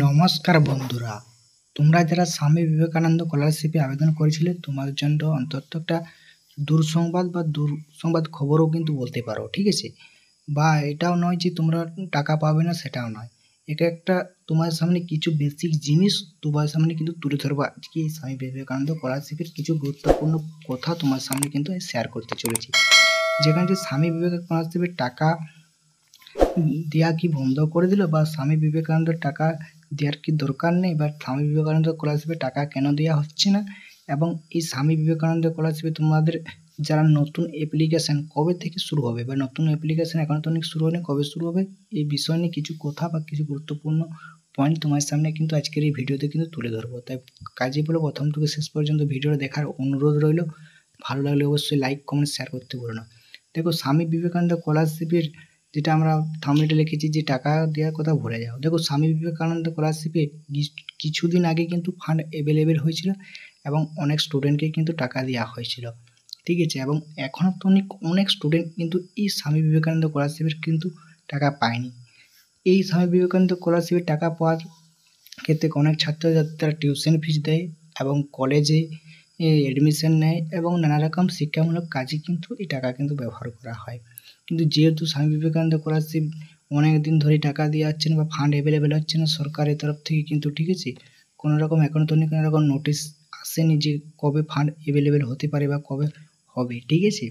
নমস্কার বন্ধুরা, তোমরা যারা স্বামী বিবেকানন্দ স্কলারশিপে আবেদন করেছিলে তোমাদের জন্য অন্তত একটা দুঃসংবাদ বা দুঃসংবাদ খবরও কিন্তু বলতে পারো, ঠিক আছে। বা এটাও নয় যে তোমরা টাকা পাবে না, সেটাও নয়। এটা একটা তোমার সামনে কিছু বেসিক জিনিস তোমার সামনে কিন্তু তুলে ধরবো আজকে এই স্বামী বিবেকানন্দ স্কলারশিপের কিছু গুরুত্বপূর্ণ কথা তোমার সামনে কিন্তু শেয়ার করতে চলেছি। যেখানে যে স্বামী বিবেকানন্দ স্কলারশিপের টাকা দেওয়া কি বন্ধ করে দিল, বা স্বামী বিবেকানন্দের টাকা দেওয়ার কি দরকার নেই, বা স্বামী বিবেকানন্দ স্কলারশিপে টাকা কেন দেওয়া হচ্ছে না, এবং এই স্বামী বিবেকানন্দ স্কলারশিপে তোমাদের যারা নতুন অ্যাপ্লিকেশন কবে থেকে শুরু হবে, বা নতুন অ্যাপ্লিকেশন এখন তো অনেক শুরু হয়নি, কবে শুরু হবে, এই বিষয় নিয়ে কিছু কথা বা কিছু গুরুত্বপূর্ণ পয়েন্ট তোমার সামনে কিন্তু আজকের এই ভিডিওতে কিন্তু তুলে ধরবো। তাই কাজে বলে প্রথম থেকে শেষ পর্যন্ত ভিডিওটা দেখার অনুরোধ রইল। ভালো লাগলে অবশ্যই লাইক কমেন্ট শেয়ার করতে বলো না। দেখো, স্বামী বিবেকানন্দ স্কলারশিপের যেটা আমরা থাম্বনেইলে লিখেছি যে টাকা দেওয়ার কথা ভুলে যাও। দেখো, স্বামী বিবেকানন্দ স্কলারশিপে কিছুদিন আগে কিন্তু ফান্ড অ্যাভেলেবেল হয়েছিল এবং অনেক স্টুডেন্টকে কিন্তু টাকা দেওয়া হয়েছিল, ঠিক আছে। এবং এখনও তো অনেক স্টুডেন্ট কিন্তু এই স্বামী বিবেকানন্দ স্কলারশিপের কিন্তু টাকা পায়নি। এই স্বামী বিবেকানন্দ স্কলারশিপের টাকা পাওয়ার ক্ষেত্রে অনেক ছাত্রছাত্রীরা টিউশন ফিস দেয় এবং কলেজে অ্যাডমিশন নেয় এবং নানা রকম শিক্ষামূলক কাজে কিন্তু এই টাকা কিন্তু ব্যবহার করা হয়। কিন্তু যেহেতু স্বামী বিবেকানন্দ স্কলারশিপ অনেক দিন ধরে টাকা দিয়ে যাচ্ছে না বা ফান্ড অ্যাভেলেবেল হচ্ছে না সরকারের তরফ থেকে, কিন্তু ঠিক আছে, কোনো রকম এখনও তো কোনো রকম নোটিশ আসেনি যে কবে ফান্ড অ্যাভেলেবেল হতে পারে বা কবে হবে, ঠিক আছে।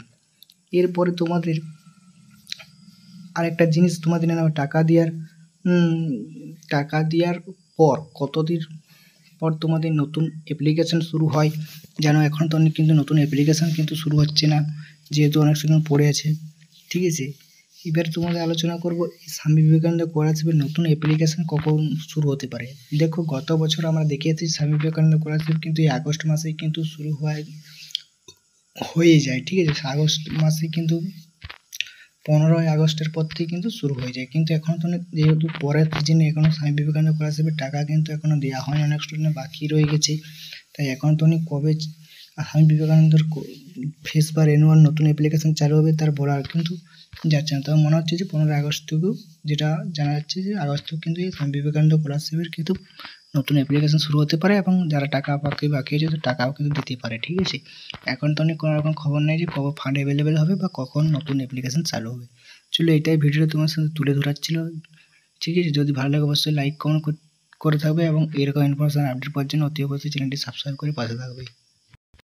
এরপরে তোমাদের আরেকটা জিনিস তোমাদের টাকা দেওয়ার পর কতদিন পর তোমাদের নতুন অ্যাপ্লিকেশন শুরু হয় যেন। এখন তো অনেক কিন্তু নতুন অ্যাপ্লিকেশন কিন্তু শুরু হচ্ছে না, যেহেতু অনেক স্টুডেন্ট পড়ে আছে, ঠিক আছে। এবার তোমাদের আলোচনা করব এই স্বামী বিবেকানন্দ স্কলারশিপের নতুন অ্যাপ্লিকেশন কখন শুরু হতে পারে। দেখো, গত বছর আমরা দেখিয়েছি স্বামী বিবেকানন্দ স্কলারশিপ কিন্তু এই আগস্ট মাসেই কিন্তু শুরু হয়ে যায়, ঠিক আছে। আগস্ট মাসে কিন্তু 15ই আগস্টের পর থেকে কিন্তু শুরু হয়ে যায়, কিন্তু এখনও তো যেহেতু পরের সিজনে এখনও স্বামী বিবেকানন্দ স্কলারশিপের টাকা কিন্তু এখনও দেওয়া হয়নি, অনেক স্টুডেন্ট বাকি রয়ে গেছে। তাই এখন তো কবে স্বামী বিবেকানন্দর ফেস বা রেনুয়াল নতুন অ্যাপ্লিকেশন চালু হবে তার বলার কিন্তু যাচ্ছে না। তবে মনে হচ্ছে যে 15 আগস্ট থেকেও, যেটা জানা যাচ্ছে যে আগস্ট থেকে কিন্তু এই স্বামী বিবেকানন্দ স্কলারশিপের কিন্তু নতুন অ্যাপ্লিকেশন শুরু হতে পারে এবং যারা টাকা বাকি আছে টাকাও কিন্তু দিতে পারে, ঠিক আছে। এখন তো কোনো রকম খবর নেই যে কবে ফান্ড অ্যাভেলেবেল হবে বা কখন নতুন অ্যাপ্লিকেশন চালু হবে। চলো, এটাই ভিডিওটা তোমার সাথে তুলে ধরার ছিল, ঠিক আছে। যদি ভালো লাগে অবশ্যই লাইক কমেন্ট করে থাকবে এবং এরকম ইনফরমেশন আপডেট পাওয়ার জন্য অতি অবশ্যই চ্যানেলটি সাবস্ক্রাইব করে পাশে থাকবে।